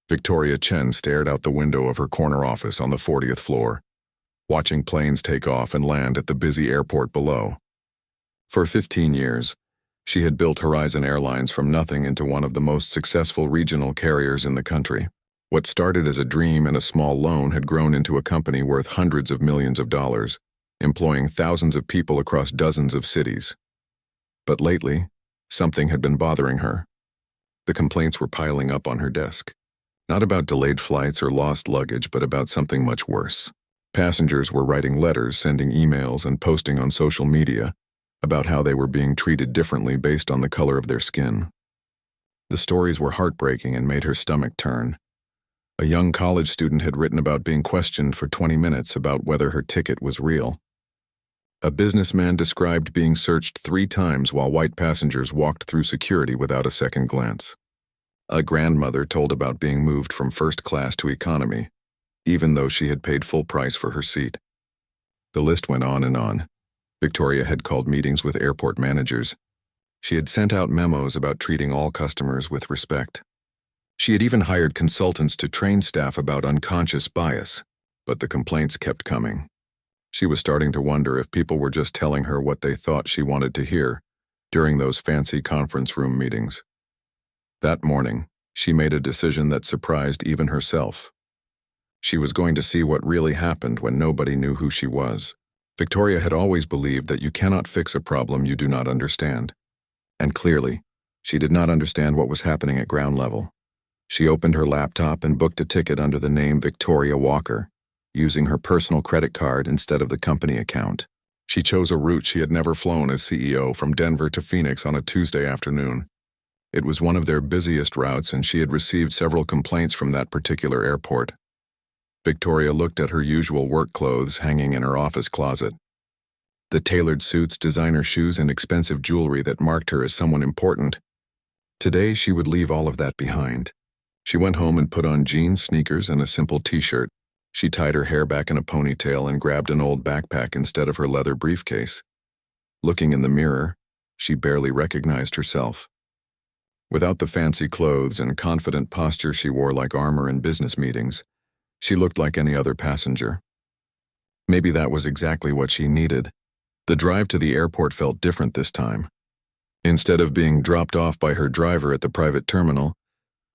Victoria Chen stared out the window of her corner office on the 40th floor, watching planes take off and land at the busy airport below. For 15 years, she had built Horizon Airlines from nothing into one of the most successful regional carriers in the country. What started as a dream and a small loan had grown into a company worth hundreds of millions of dollars, employing thousands of people across dozens of cities. But lately, something had been bothering her. The complaints were piling up on her desk. Not about delayed flights or lost luggage, but about something much worse. Passengers were writing letters, sending emails, and posting on social media about how they were being treated differently based on the color of their skin. The stories were heartbreaking and made her stomach turn. A young college student had written about being questioned for 20 minutes about whether her ticket was real. A businessman described being searched 3 times while white passengers walked through security without a second glance. A grandmother told about being moved from first class to economy, even though she had paid full price for her seat. The list went on and on. Victoria had called meetings with airport managers. She had sent out memos about treating all customers with respect. She had even hired consultants to train staff about unconscious bias, but the complaints kept coming. She was starting to wonder if people were just telling her what they thought she wanted to hear during those fancy conference room meetings. That morning, she made a decision that surprised even herself. She was going to see what really happened when nobody knew who she was. Victoria had always believed that you cannot fix a problem you do not understand. And clearly, she did not understand what was happening at ground level. She opened her laptop and booked a ticket under the name Victoria Walker, using her personal credit card instead of the company account. She chose a route she had never flown as CEO from Denver to Phoenix on a Tuesday afternoon. It was one of their busiest routes, and she had received several complaints from that particular airport. Victoria looked at her usual work clothes hanging in her office closet. The tailored suits, designer shoes, and expensive jewelry that marked her as someone important. Today, she would leave all of that behind. She went home and put on jeans, sneakers, and a simple t-shirt. She tied her hair back in a ponytail and grabbed an old backpack instead of her leather briefcase. Looking in the mirror, she barely recognized herself. Without the fancy clothes and confident posture she wore like armor in business meetings, she looked like any other passenger. Maybe that was exactly what she needed. The drive to the airport felt different this time. Instead of being dropped off by her driver at the private terminal,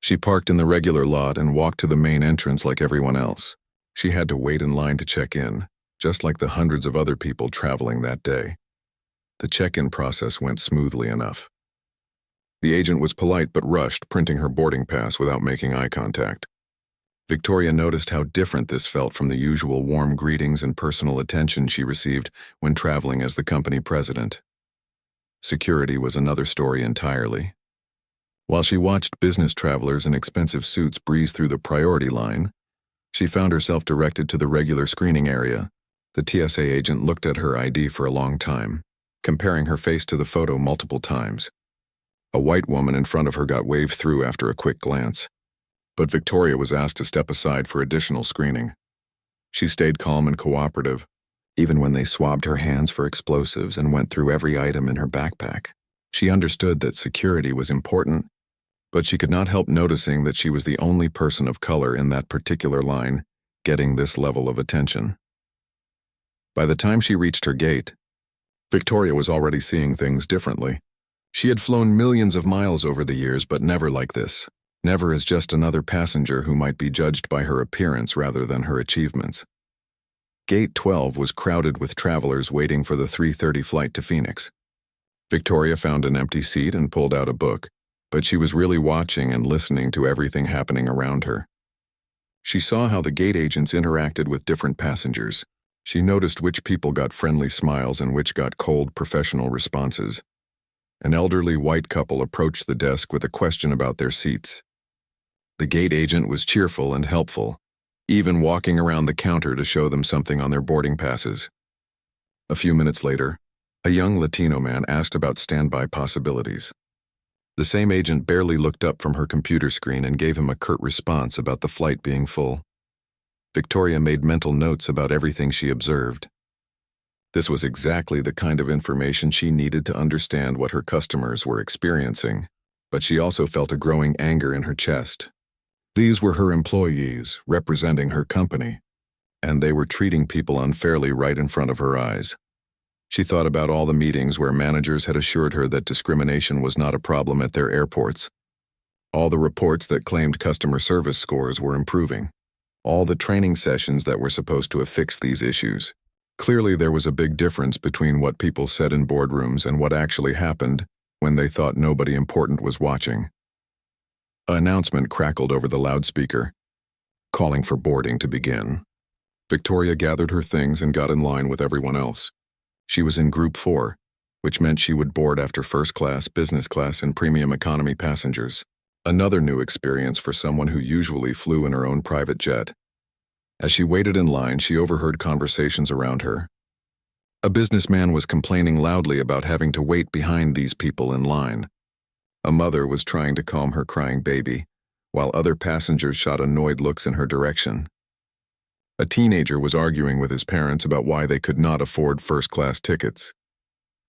she parked in the regular lot and walked to the main entrance like everyone else. She had to wait in line to check in, just like the hundreds of other people traveling that day. The check-in process went smoothly enough. The agent was polite but rushed, printing her boarding pass without making eye contact. Victoria noticed how different this felt from the usual warm greetings and personal attention she received when traveling as the company president. Security was another story entirely. While she watched business travelers in expensive suits breeze through the priority line, she found herself directed to the regular screening area. The TSA agent looked at her ID for a long time, comparing her face to the photo multiple times. A white woman in front of her got waved through after a quick glance, but Victoria was asked to step aside for additional screening. She stayed calm and cooperative, even when they swabbed her hands for explosives and went through every item in her backpack. She understood that security was important, but she could not help noticing that she was the only person of color in that particular line getting this level of attention. By the time she reached her gate, Victoria was already seeing things differently. She had flown millions of miles over the years, but never like this. Never as just another passenger who might be judged by her appearance rather than her achievements. Gate 12 was crowded with travelers waiting for the 3:30 flight to Phoenix. Victoria found an empty seat and pulled out a book, but she was really watching and listening to everything happening around her. She saw how the gate agents interacted with different passengers. She noticed which people got friendly smiles and which got cold, professional responses. An elderly white couple approached the desk with a question about their seats. The gate agent was cheerful and helpful, even walking around the counter to show them something on their boarding passes. A few minutes later, a young Latino man asked about standby possibilities. The same agent barely looked up from her computer screen and gave him a curt response about the flight being full. Victoria made mental notes about everything she observed. This was exactly the kind of information she needed to understand what her customers were experiencing, but she also felt a growing anger in her chest. These were her employees, representing her company, and they were treating people unfairly right in front of her eyes. She thought about all the meetings where managers had assured her that discrimination was not a problem at their airports. All the reports that claimed customer service scores were improving. All the training sessions that were supposed to have fixed these issues. Clearly, there was a big difference between what people said in boardrooms and what actually happened when they thought nobody important was watching. An announcement crackled over the loudspeaker, calling for boarding to begin. Victoria gathered her things and got in line with everyone else. She was in Group 4, which meant she would board after first class, business class, and premium economy passengers. Another new experience for someone who usually flew in her own private jet. As she waited in line, she overheard conversations around her. A businessman was complaining loudly about having to wait behind these people in line. A mother was trying to calm her crying baby, while other passengers shot annoyed looks in her direction. A teenager was arguing with his parents about why they could not afford first-class tickets.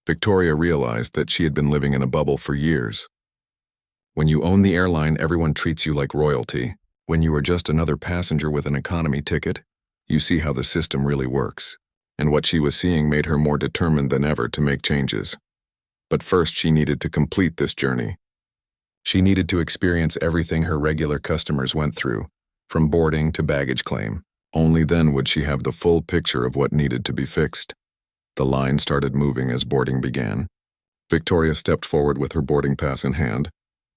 Victoria realized that she had been living in a bubble for years. When you own the airline, everyone treats you like royalty. When you are just another passenger with an economy ticket, you see how the system really works. And what she was seeing made her more determined than ever to make changes. But first, she needed to complete this journey. She needed to experience everything her regular customers went through, from boarding to baggage claim. Only then would she have the full picture of what needed to be fixed. The line started moving as boarding began. Victoria stepped forward with her boarding pass in hand,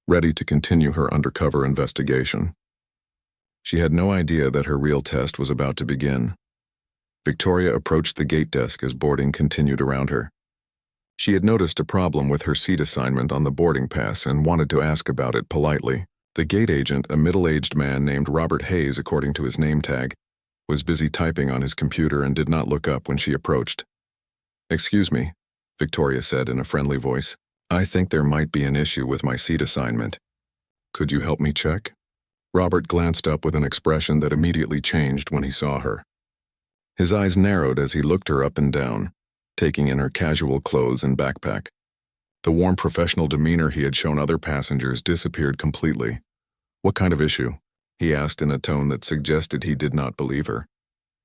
ready to continue her undercover investigation. She had no idea that her real test was about to begin. Victoria approached the gate desk as boarding continued around her. She had noticed a problem with her seat assignment on the boarding pass and wanted to ask about it politely. The gate agent, a middle-aged man named Robert Hayes according to his name tag, was busy typing on his computer and did not look up when she approached. "Excuse me," Victoria said in a friendly voice. "I think there might be an issue with my seat assignment. Could you help me check?" Robert glanced up with an expression that immediately changed when he saw her. His eyes narrowed as he looked her up and down, taking in her casual clothes and backpack. The warm professional demeanor he had shown other passengers disappeared completely. "What kind of issue?" he asked in a tone that suggested he did not believe her.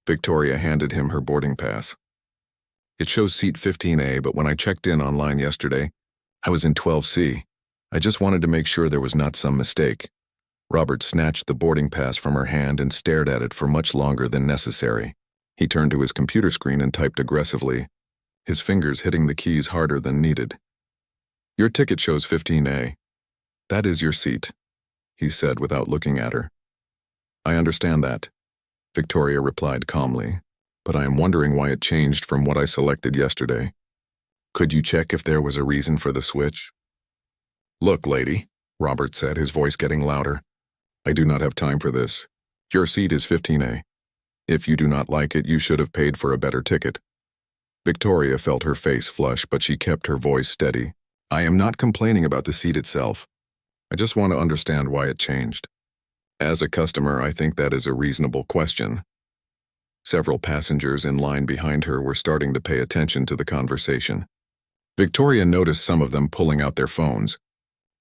Victoria handed him her boarding pass. "It shows seat 15A, but when I checked in online yesterday, I was in 12C. I just wanted to make sure there was not some mistake." Robert snatched the boarding pass from her hand and stared at it for much longer than necessary. He turned to his computer screen and typed aggressively, his fingers hitting the keys harder than needed. "Your ticket shows 15A. That is your seat," he said without looking at her. "I understand that," Victoria replied calmly, "but I am wondering why it changed from what I selected yesterday. Could you check if there was a reason for the switch?" "Look, lady," Robert said, his voice getting louder. "I do not have time for this. Your seat is 15A. If you do not like it, you should have paid for a better ticket." Victoria felt her face flush, but she kept her voice steady. "I am not complaining about the seat itself. I just want to understand why it changed. As a customer, I think that is a reasonable question." Several passengers in line behind her were starting to pay attention to the conversation. Victoria noticed some of them pulling out their phones,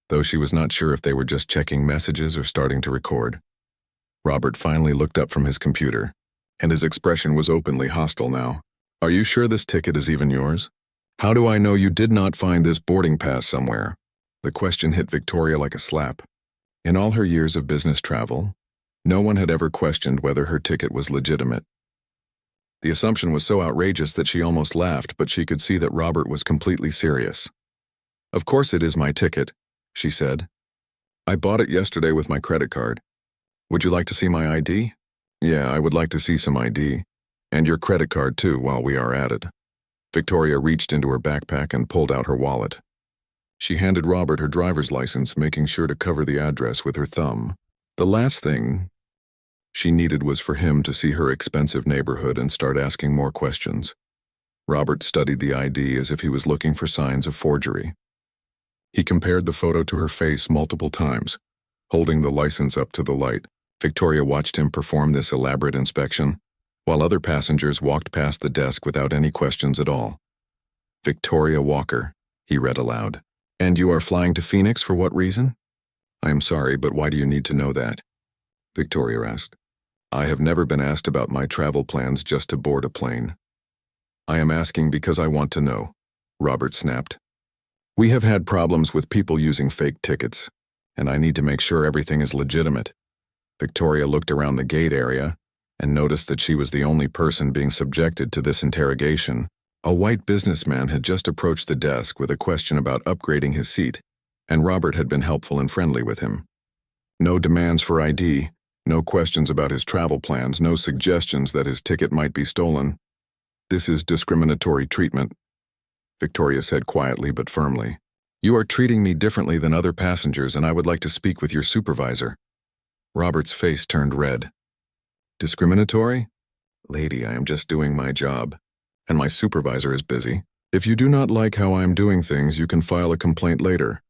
though she was not sure if they were just checking messages or starting to record. Robert finally looked up from his computer, and his expression was openly hostile now. "Are you sure this ticket is even yours? How do I know you did not find this boarding pass somewhere?" The question hit Victoria like a slap. In all her years of business travel, no one had ever questioned whether her ticket was legitimate. The assumption was so outrageous that she almost laughed, but she could see that Robert was completely serious. "Of course it is my ticket," she said. "I bought it yesterday with my credit card. Would you like to see my ID?" "Yeah, I would like to see some ID. And your credit card too, while we are at it." Victoria reached into her backpack and pulled out her wallet. She handed Robert her driver's license, making sure to cover the address with her thumb. The last thing she needed was for him to see her expensive neighborhood and start asking more questions. Robert studied the ID as if he was looking for signs of forgery. He compared the photo to her face multiple times, holding the license up to the light. Victoria watched him perform this elaborate inspection, while other passengers walked past the desk without any questions at all. "Victoria Walker," he read aloud. "And you are flying to Phoenix for what reason?" "I am sorry, but why do you need to know that?" Victoria asked. I have never been asked about my travel plans just to board a plane. I am asking because I want to know, Robert snapped. We have had problems with people using fake tickets, and I need to make sure everything is legitimate. Victoria looked around the gate area and noticed that she was the only person being subjected to this interrogation. A white businessman had just approached the desk with a question about upgrading his seat, and Robert had been helpful and friendly with him. No demands for ID, no questions about his travel plans, no suggestions that his ticket might be stolen. This is discriminatory treatment, Victoria said quietly but firmly. You are treating me differently than other passengers, and I would like to speak with your supervisor. Robert's face turned red. Discriminatory? Lady, I am just doing my job, and my supervisor is busy. If you do not like how I am doing things, you can file a complaint later.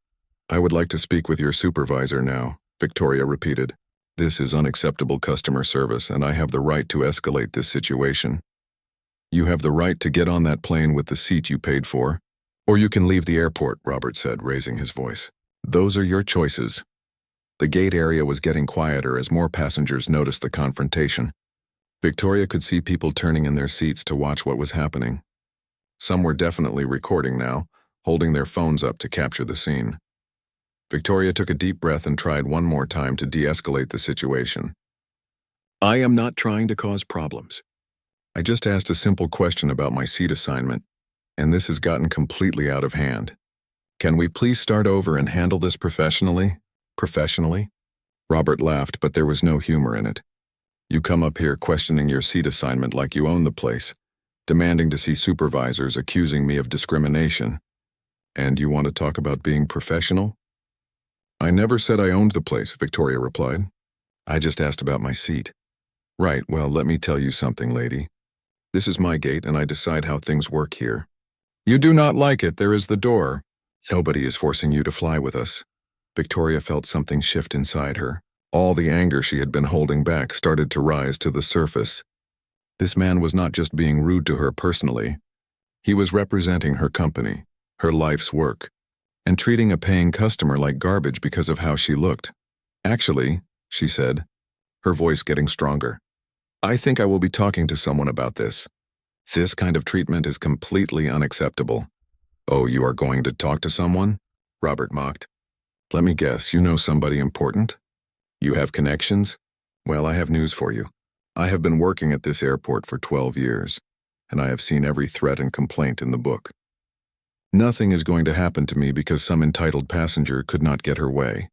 I would like to speak with your supervisor now, Victoria repeated. This is unacceptable customer service, and I have the right to escalate this situation. You have the right to get on that plane with the seat you paid for, or you can leave the airport, Robert said, raising his voice. Those are your choices. The gate area was getting quieter as more passengers noticed the confrontation. Victoria could see people turning in their seats to watch what was happening. Some were definitely recording now, holding their phones up to capture the scene. Victoria took a deep breath and tried one more time to de-escalate the situation. I am not trying to cause problems. I just asked a simple question about my seat assignment, and this has gotten completely out of hand. Can we please start over and handle this professionally? Professionally? Robert laughed, but there was no humor in it. You come up here questioning your seat assignment like you own the place, demanding to see supervisors, accusing me of discrimination. And you want to talk about being professional? I never said I owned the place, Victoria replied. I just asked about my seat. Right, well, let me tell you something, lady. This is my gate, and I decide how things work here. You do not like it, there is the door. Nobody is forcing you to fly with us. Victoria felt something shift inside her. All the anger she had been holding back started to rise to the surface. This man was not just being rude to her personally. He was representing her company, her life's work, and treating a paying customer like garbage because of how she looked. Actually, she said, her voice getting stronger, I think I will be talking to someone about this. This kind of treatment is completely unacceptable. Oh, you are going to talk to someone? Robert mocked. Let me guess, you know somebody important? You have connections? Well, I have news for you. I have been working at this airport for 12 years, and I have seen every threat and complaint in the book. Nothing is going to happen to me because some entitled passenger could not get her way.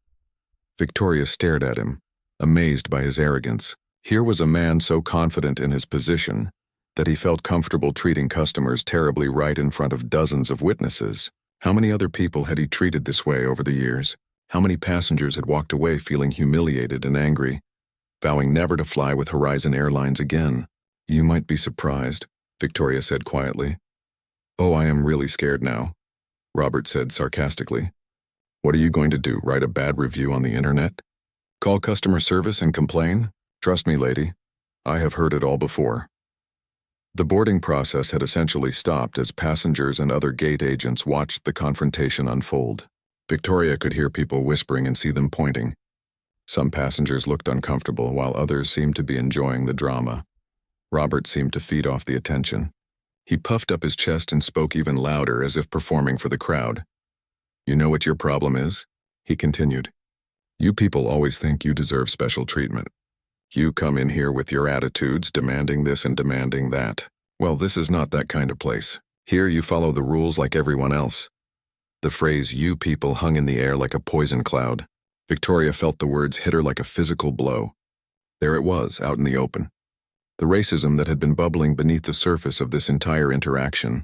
Victoria stared at him, amazed by his arrogance. Here was a man so confident in his position that he felt comfortable treating customers terribly right in front of dozens of witnesses. How many other people had he treated this way over the years? How many passengers had walked away feeling humiliated and angry, vowing never to fly with Horizon Airlines again? You might be surprised, Victoria said quietly. Oh, I am really scared now, Robert said sarcastically. What are you going to do, write a bad review on the internet? Call customer service and complain? Trust me, lady, I have heard it all before. The boarding process had essentially stopped as passengers and other gate agents watched the confrontation unfold. Victoria could hear people whispering and see them pointing. Some passengers looked uncomfortable while others seemed to be enjoying the drama. Robert seemed to feed off the attention. He puffed up his chest and spoke even louder as if performing for the crowd. You know what your problem is? He continued. You people always think you deserve special treatment. You come in here with your attitudes, demanding this and demanding that. Well, this is not that kind of place. Here you follow the rules like everyone else. The phrase "you people" hung in the air like a poison cloud. Victoria felt the words hit her like a physical blow. There it was, out in the open. The racism that had been bubbling beneath the surface of this entire interaction.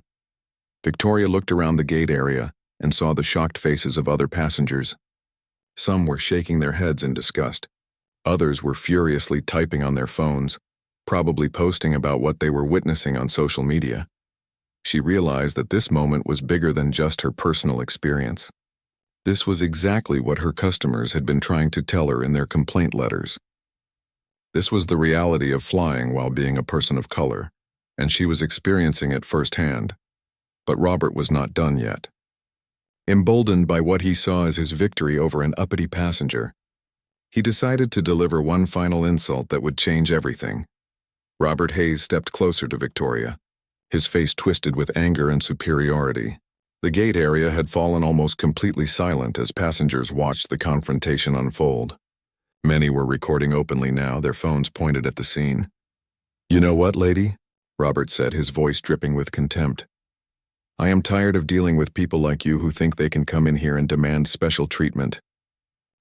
Victoria looked around the gate area and saw the shocked faces of other passengers. Some were shaking their heads in disgust. Others were furiously typing on their phones, probably posting about what they were witnessing on social media. She realized that this moment was bigger than just her personal experience. This was exactly what her customers had been trying to tell her in their complaint letters. This was the reality of flying while being a person of color, and she was experiencing it firsthand. But Robert was not done yet. Emboldened by what he saw as his victory over an uppity passenger, He decided to deliver one final insult that would change everything. Robert Hayes stepped closer to Victoria, his face twisted with anger and superiority. The gate area had fallen almost completely silent as passengers watched the confrontation unfold. Many were recording openly now, their phones pointed at the scene. "You know what, lady?" Robert said, his voice dripping with contempt. "I am tired of dealing with people like you who think they can come in here and demand special treatment.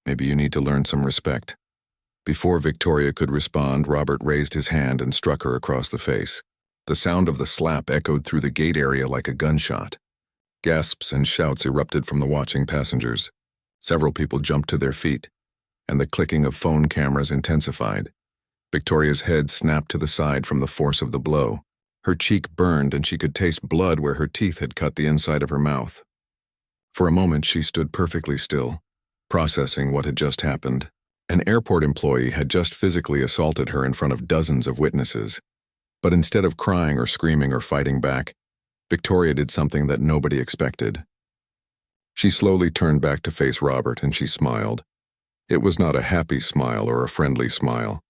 Maybe you need to learn some respect." Before Victoria could respond, Robert raised his hand and struck her across the face. The sound of the slap echoed through the gate area like a gunshot. Gasps and shouts erupted from the watching passengers. Several people jumped to their feet, and the clicking of phone cameras intensified. Victoria's head snapped to the side from the force of the blow. Her cheek burned and she could taste blood where her teeth had cut the inside of her mouth. For a moment she stood perfectly still, processing what had just happened. An airport employee had just physically assaulted her in front of dozens of witnesses. But instead of crying or screaming or fighting back, Victoria did something that nobody expected. She slowly turned back to face Robert and she smiled. It was not a happy smile or a friendly smile.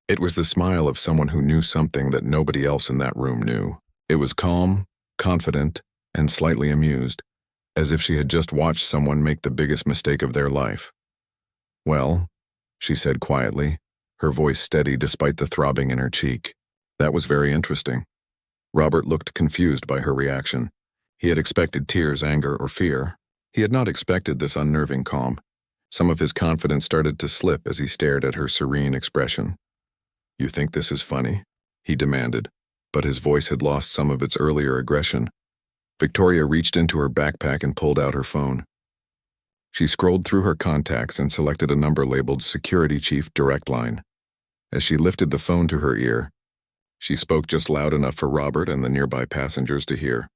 It was the smile of someone who knew something that nobody else in that room knew. It was calm, confident, and slightly amused, as if she had just watched someone make the biggest mistake of their life. "Well," she said quietly, her voice steady despite the throbbing in her cheek. "That was very interesting." Robert looked confused by her reaction. He had expected tears, anger, or fear. He had not expected this unnerving calm. Some of his confidence started to slip as he stared at her serene expression. "You think this is funny?" he demanded, but his voice had lost some of its earlier aggression. Victoria reached into her backpack and pulled out her phone. She scrolled through her contacts and selected a number labeled Security Chief Direct Line. As she lifted the phone to her ear, she spoke just loud enough for Robert and the nearby passengers to hear.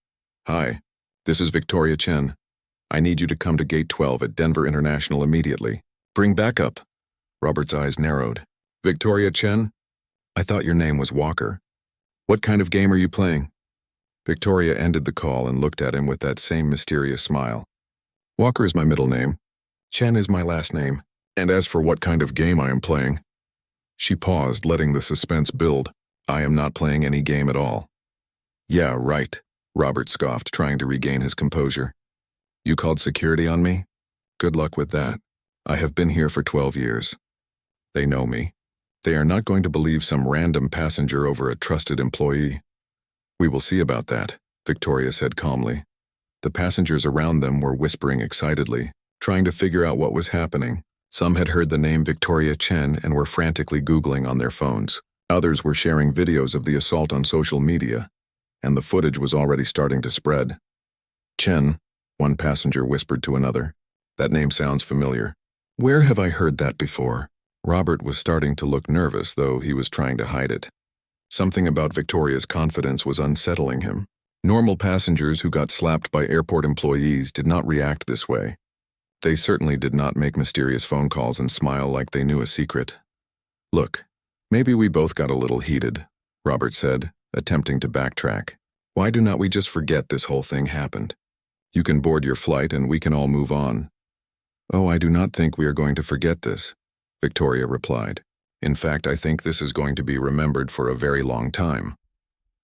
"Hi, this is Victoria Chen. I need you to come to Gate 12 at Denver International immediately. Bring backup." Robert's eyes narrowed. "Victoria Chen? I thought your name was Walker. What kind of game are you playing?" Victoria ended the call and looked at him with that same mysterious smile. "Walker is my middle name. Chen is my last name. And as for what kind of game I am playing..." She paused, letting the suspense build. "I am not playing any game at all." "Yeah, right," Robert scoffed, trying to regain his composure. "You called security on me? Good luck with that. I have been here for 12 years. They know me. They are not going to believe some random passenger over a trusted employee." "We will see about that," Victoria said calmly. The passengers around them were whispering excitedly, trying to figure out what was happening. Some had heard the name Victoria Chen and were frantically Googling on their phones. Others were sharing videos of the assault on social media, and the footage was already starting to spread. "Chen," one passenger whispered to another. "That name sounds familiar. Where have I heard that before?" Robert was starting to look nervous, though he was trying to hide it. Something about Victoria's confidence was unsettling him. Normal passengers who got slapped by airport employees did not react this way. They certainly did not make mysterious phone calls and smile like they knew a secret. "Look, maybe we both got a little heated," Robert said, attempting to backtrack. "Why do not we just forget this whole thing happened? You can board your flight and we can all move on." "Oh, I do not think we are going to forget this," Victoria replied. "In fact, I think this is going to be remembered for a very long time."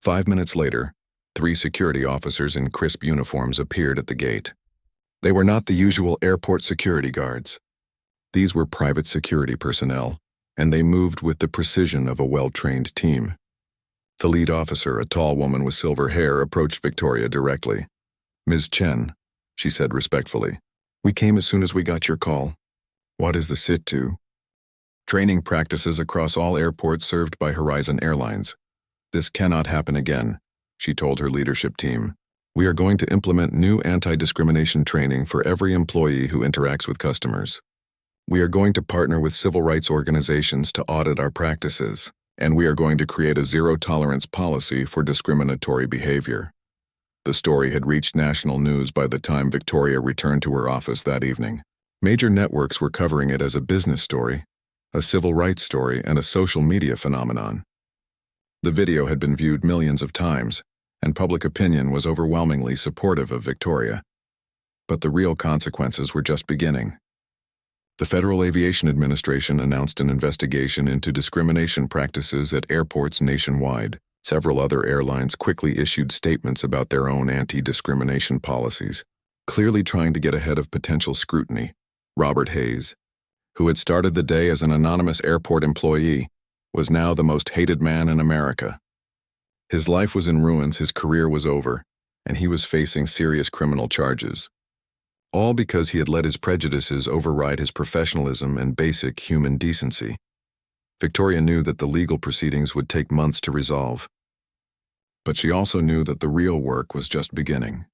5 minutes later, 3 security officers in crisp uniforms appeared at the gate. They were not the usual airport security guards. These were private security personnel, and they moved with the precision of a well-trained team. The lead officer, a tall woman with silver hair, approached Victoria directly. "Ms. Chen," she said respectfully, "we came as soon as we got your call. What is the sit-to?" "Training practices across all airports served by Horizon Airlines. This cannot happen again," she told her leadership team. "We are going to implement new anti-discrimination training for every employee who interacts with customers. We are going to partner with civil rights organizations to audit our practices, and we are going to create a zero-tolerance policy for discriminatory behavior." The story had reached national news by the time Victoria returned to her office that evening. Major networks were covering it as a business story, a civil rights story, and a social media phenomenon. The video had been viewed millions of times, and public opinion was overwhelmingly supportive of Victoria. But the real consequences were just beginning. The Federal Aviation Administration announced an investigation into discrimination practices at airports nationwide. Several other airlines quickly issued statements about their own anti-discrimination policies, clearly trying to get ahead of potential scrutiny. Robert Hayes, who had started the day as an anonymous airport employee, was now the most hated man in America. His life was in ruins, his career was over, and he was facing serious criminal charges. All because he had let his prejudices override his professionalism and basic human decency. Victoria knew that the legal proceedings would take months to resolve. But she also knew that the real work was just beginning.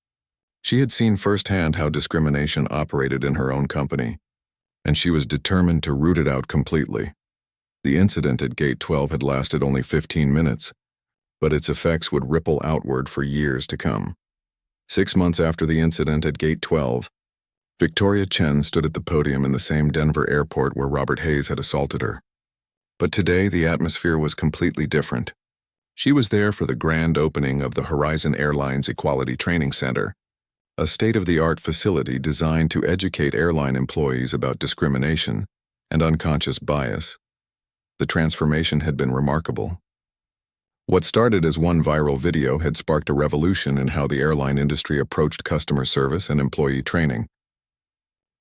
She had seen firsthand how discrimination operated in her own company, and she was determined to root it out completely. The incident at Gate 12 had lasted only 15 minutes, but its effects would ripple outward for years to come. 6 months after the incident at Gate 12, Victoria Chen stood at the podium in the same Denver airport where Robert Hayes had assaulted her. But today, the atmosphere was completely different. She was there for the grand opening of the Horizon Airlines Equality Training Center, a state-of-the-art facility designed to educate airline employees about discrimination and unconscious bias. The transformation had been remarkable. What started as one viral video had sparked a revolution in how the airline industry approached customer service and employee training.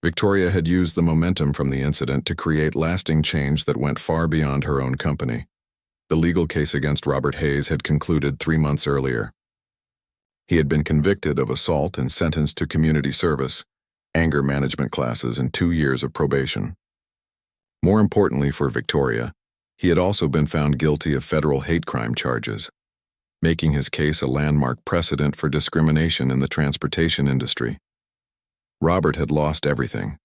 Victoria had used the momentum from the incident to create lasting change that went far beyond her own company. The legal case against Robert Hayes had concluded 3 months earlier. He had been convicted of assault and sentenced to community service, anger management classes, and 2 years of probation. More importantly for Victoria, he had also been found guilty of federal hate crime charges, making his case a landmark precedent for discrimination in the transportation industry. Robert had lost everything.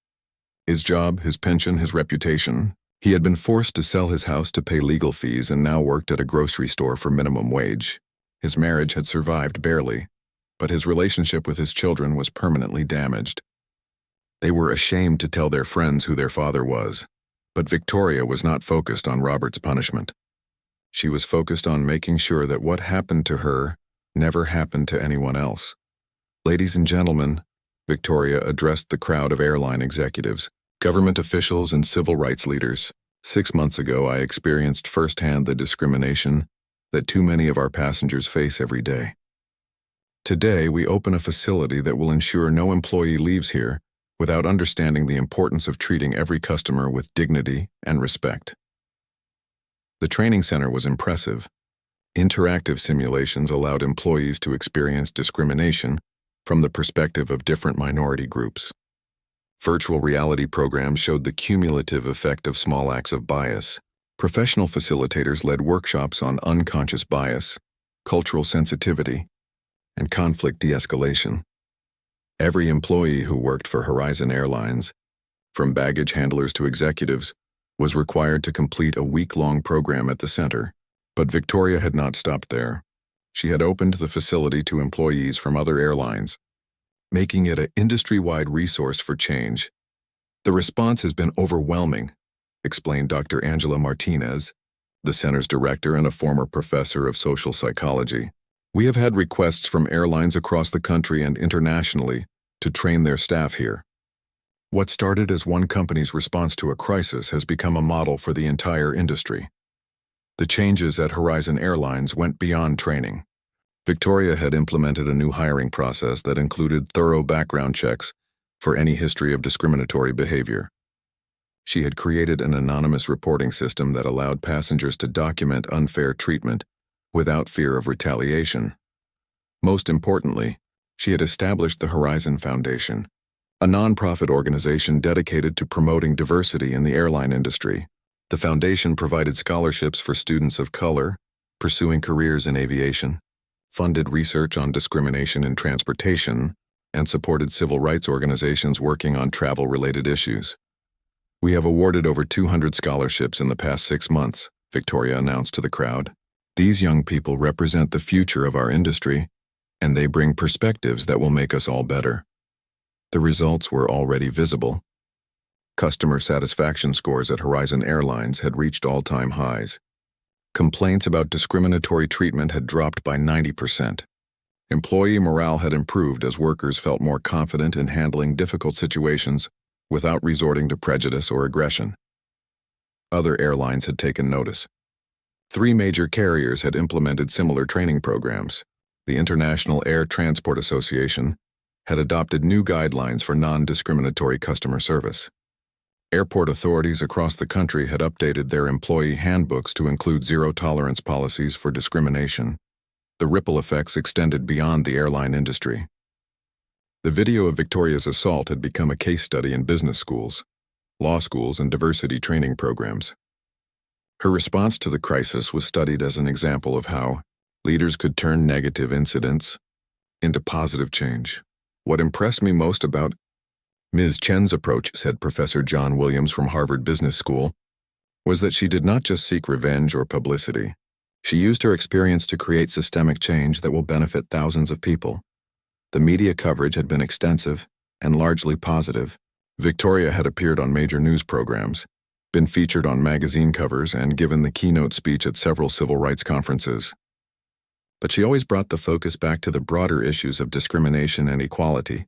His job, his pension, his reputation. He had been forced to sell his house to pay legal fees and now worked at a grocery store for minimum wage. His marriage had survived barely, but his relationship with his children was permanently damaged. They were ashamed to tell their friends who their father was, but Victoria was not focused on Robert's punishment. She was focused on making sure that what happened to her never happened to anyone else. Ladies and gentlemen, Victoria addressed the crowd of airline executives, government officials, and civil rights leaders. 6 months ago, I experienced firsthand the discrimination that too many of our passengers face every day. Today, we open a facility that will ensure no employee leaves here without understanding the importance of treating every customer with dignity and respect. The training center was impressive. Interactive simulations allowed employees to experience discrimination from the perspective of different minority groups. Virtual reality programs showed the cumulative effect of small acts of bias. Professional facilitators led workshops on unconscious bias, cultural sensitivity, and conflict de-escalation. Every employee who worked for Horizon Airlines, from baggage handlers to executives, was required to complete a week-long program at the center. But Victoria had not stopped there. She had opened the facility to employees from other airlines, making it an industry-wide resource for change. The response has been overwhelming, explained Dr. Angela Martinez, the center's director and a former professor of social psychology. We have had requests from airlines across the country and internationally to train their staff here. What started as one company's response to a crisis has become a model for the entire industry. The changes at Horizon Airlines went beyond training. Victoria had implemented a new hiring process that included thorough background checks for any history of discriminatory behavior. She had created an anonymous reporting system that allowed passengers to document unfair treatment without fear of retaliation. Most importantly, she had established the Horizon Foundation, a nonprofit organization dedicated to promoting diversity in the airline industry. The foundation provided scholarships for students of color pursuing careers in aviation, funded research on discrimination in transportation, and supported civil rights organizations working on travel-related issues. We have awarded over 200 scholarships in the past 6 months, Victoria announced to the crowd. These young people represent the future of our industry, and they bring perspectives that will make us all better. The results were already visible. Customer satisfaction scores at Horizon Airlines had reached all-time highs. Complaints about discriminatory treatment had dropped by 90%. Employee morale had improved as workers felt more confident in handling difficult situations without resorting to prejudice or aggression. Other airlines had taken notice. 3 major carriers had implemented similar training programs. The International Air Transport Association had adopted new guidelines for non-discriminatory customer service. Airport authorities across the country had updated their employee handbooks to include zero-tolerance policies for discrimination. The ripple effects extended beyond the airline industry. The video of Victoria's assault had become a case study in business schools, law schools, and diversity training programs. Her response to the crisis was studied as an example of how leaders could turn negative incidents into positive change. What impressed me most about Ms. Chen's approach, said Professor John Williams from Harvard Business School, was that she did not just seek revenge or publicity. She used her experience to create systemic change that will benefit thousands of people. The media coverage had been extensive and largely positive. Victoria had appeared on major news programs, been featured on magazine covers, and given the keynote speech at several civil rights conferences. But she always brought the focus back to the broader issues of discrimination and equality.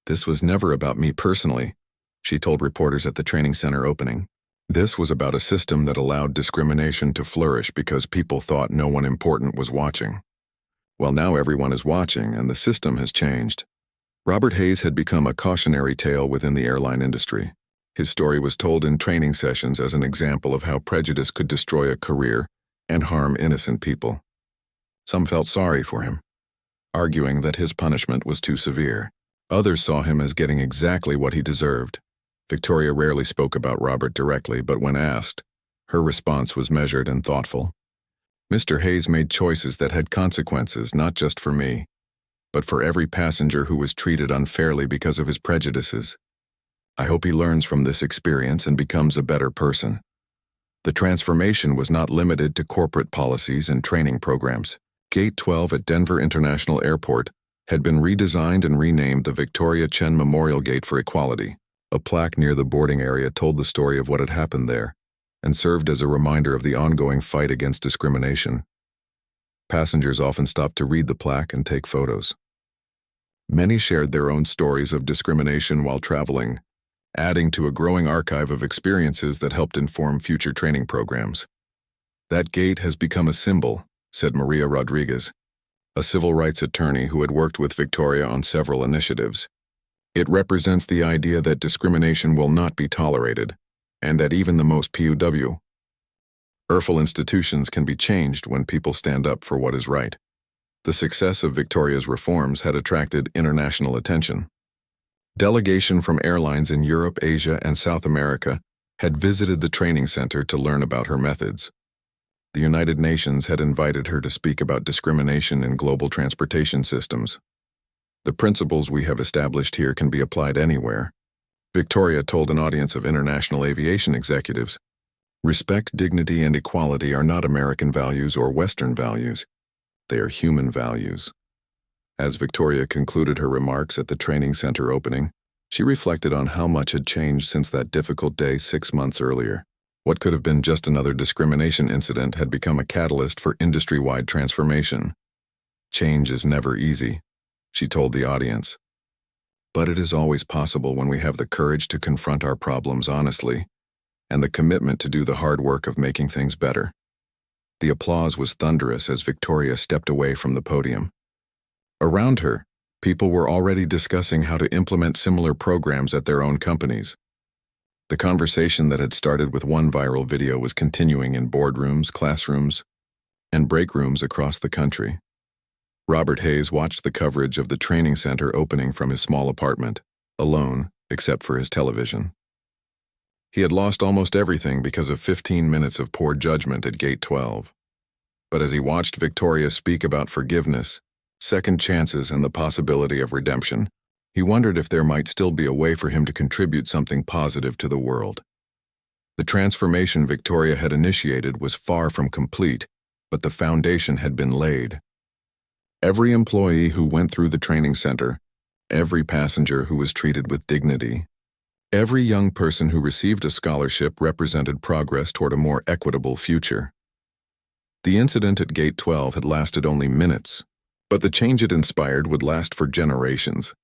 This was never about me personally, she told reporters at the training center opening. This was about a system that allowed discrimination to flourish because people thought no one important was watching. Well, now everyone is watching, and the system has changed. Robert Hayes had become a cautionary tale within the airline industry. His story was told in training sessions as an example of how prejudice could destroy a career and harm innocent people. Some felt sorry for him, arguing that his punishment was too severe. Others saw him as getting exactly what he deserved. Victoria rarely spoke about Robert directly, but when asked, her response was measured and thoughtful. Mr. Hayes made choices that had consequences not just for me, but for every passenger who was treated unfairly because of his prejudices. I hope he learns from this experience and becomes a better person. The transformation was not limited to corporate policies and training programs. Gate 12 at Denver International Airport had been redesigned and renamed the Victoria Chen Memorial Gate for Equality. A plaque near the boarding area told the story of what had happened there and served as a reminder of the ongoing fight against discrimination. Passengers often stopped to read the plaque and take photos. Many shared their own stories of discrimination while traveling, adding to a growing archive of experiences that helped inform future training programs. That gate has become a symbol, said Maria Rodriguez, a civil rights attorney who had worked with Victoria on several initiatives. It represents the idea that discrimination will not be tolerated, and that even the most POW institutions can be changed when people stand up for what is right. The success of Victoria's reforms had attracted international attention. Delegation from airlines in Europe, Asia, and South America had visited the training center to learn about her methods. The United Nations had invited her to speak about discrimination in global transportation systems. The principles we have established here can be applied anywhere, Victoria told an audience of international aviation executives. Respect, dignity, and equality are not American values or Western values. They are human values. As Victoria concluded her remarks at the training center opening, she reflected on how much had changed since that difficult day 6 months earlier. What could have been just another discrimination incident had become a catalyst for industry-wide transformation. Change is never easy, she told the audience. But it is always possible when we have the courage to confront our problems honestly and the commitment to do the hard work of making things better. The applause was thunderous as Victoria stepped away from the podium. Around her, people were already discussing how to implement similar programs at their own companies. The conversation that had started with one viral video was continuing in boardrooms, classrooms, and break rooms across the country. Robert Hayes watched the coverage of the training center opening from his small apartment, alone, except for his television. He had lost almost everything because of 15 minutes of poor judgment at Gate 12. But as he watched Victoria speak about forgiveness, second chances, and the possibility of redemption, he wondered if there might still be a way for him to contribute something positive to the world. The transformation Victoria had initiated was far from complete, but the foundation had been laid. Every employee who went through the training center, every passenger who was treated with dignity, every young person who received a scholarship represented progress toward a more equitable future. The incident at Gate 12 had lasted only minutes, but the change it inspired would last for generations.